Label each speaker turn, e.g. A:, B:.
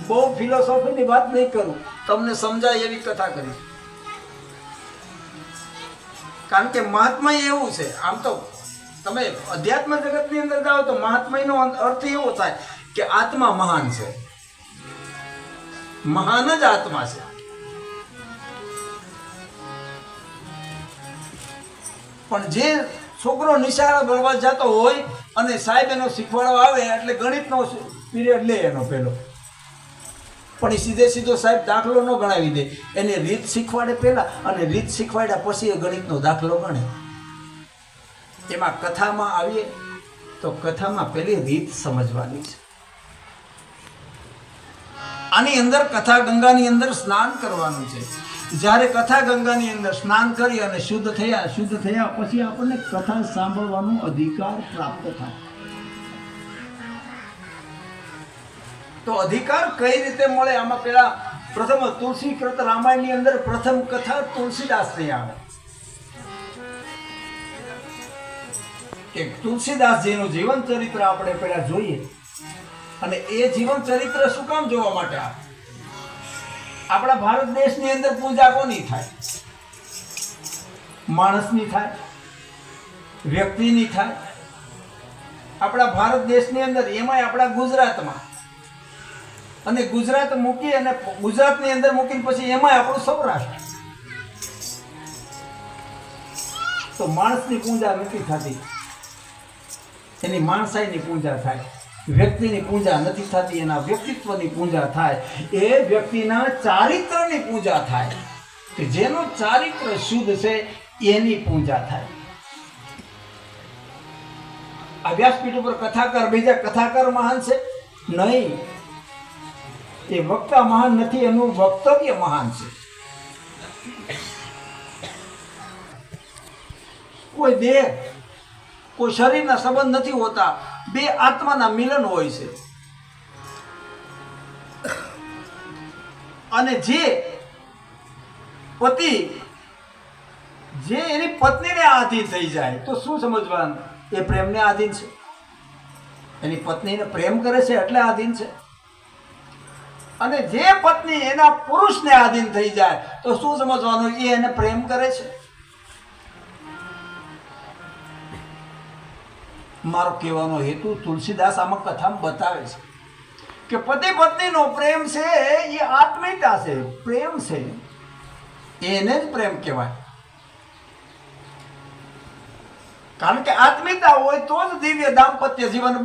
A: બહુ ફિલોસોફીની વાત નહીં કરું, તમને સમજાય એવી કથા કરી, કારણ કે મહાત્મા એવું છે. આમ તો તમે અધ્યાત્મ જગતની અંદર જાઓ તો મહાત્માનો અર્થ એવો થાય કે આત્મા મહાન છે, મહાન જ આત્મા છે. પણ જે છોકરો નિશાળા ભણવા જતો હોય અને સાહેબ એનો શીખવાડવા આવે એટલે ગણિતનો પીરિયડ લે એનો પહેલો, પણ એ સીધે સીધો સાહેબ દાખલો ન ગણાવી દે, એને રીત શીખવાડે પહેલા અને રીત શીખવાડ્યા પછી એ ગણિતનો દાખલો ગણે. એમાં કથામાં આવીએ તો કથામાં પેલી રીત સમજવાની છે. આની અંદર કથા ગંગાની અંદર સ્નાન કરવાનું છે. જ્યારે કથા ગંગાની અંદર સ્નાન કરી અને શુદ્ધ થયા પછી આપણને કથા સાંભળવાનો અધિકાર પ્રાપ્ત થાય. તો અધિકાર કઈ રીતે મળે? આમાં પેલા પ્રથમ તુલસી કૃત રામાયણની અંદર પ્રથમ કથા તુલસીદાસની આવે કે તુલસીદાસજીનું જીવન ચરિત્ર આપણે પેલા જોઈએ. અને એ જીવન ચરિત્ર શું કામ જોવા માટે આવે? આપણા ભારત દેશની અંદર પૂજા કોની થાય? માણસની થાય, વ્યક્તિની થાય. આપણા ભારત દેશની અંદર, એમાંય આપણા ગુજરાતમાં, અને ગુજરાત મૂકી અને ગુજરાતની અંદર મૂકીને પછી એમાંય આપણું સૌરાષ્ટ્ર, તો માણસની પૂજા નથી થતી, એની માણસાઈની પૂજા થાય. વ્યક્તિની પૂજા નથી થતી, એના વ્યક્તિત્વની પૂજા થાય. એ વ્યક્તિના ચારિત્રની પૂજા થાય, કે જેનું ચારિત્ર શુદ્ધ છે એની પૂજા થાય. આ વ્યાસપીઠ ઉપર કથાકાર, બીજા કથાકાર મહાન છે નહીં, એ વક્તા મહાન નથી, એનું વક્તવ્ય મહાન છે. કોઈ દેહ, કોઈ શરીરના સંબંધ નથી હોતા, બે આત્માના મિલન હોય છે. અને જે પતિ જે એની પત્નીને આધીન થઈ જાય તો શું સમજવાનું? એ પ્રેમને આધીન છે, એની પત્નીને પ્રેમ કરે છે એટલે આધીન છે. અને જે પત્ની એના પુરુષને આધીન થઈ જાય તો શું સમજવાનું? એ એને પ્રેમ કરે છે. મારો કહેવાનો હેતુ તુલસીદાસ આમાં કથામાં બતાવે છે કે પતિ પત્નીનો પ્રેમ છે એ આત્મીયતા છે, પ્રેમ છે, એને જ પ્રેમ કહેવાય. કારણ કે આત્મીયતા હોય તો જ દિવ્ય દાંપત્ય જીવન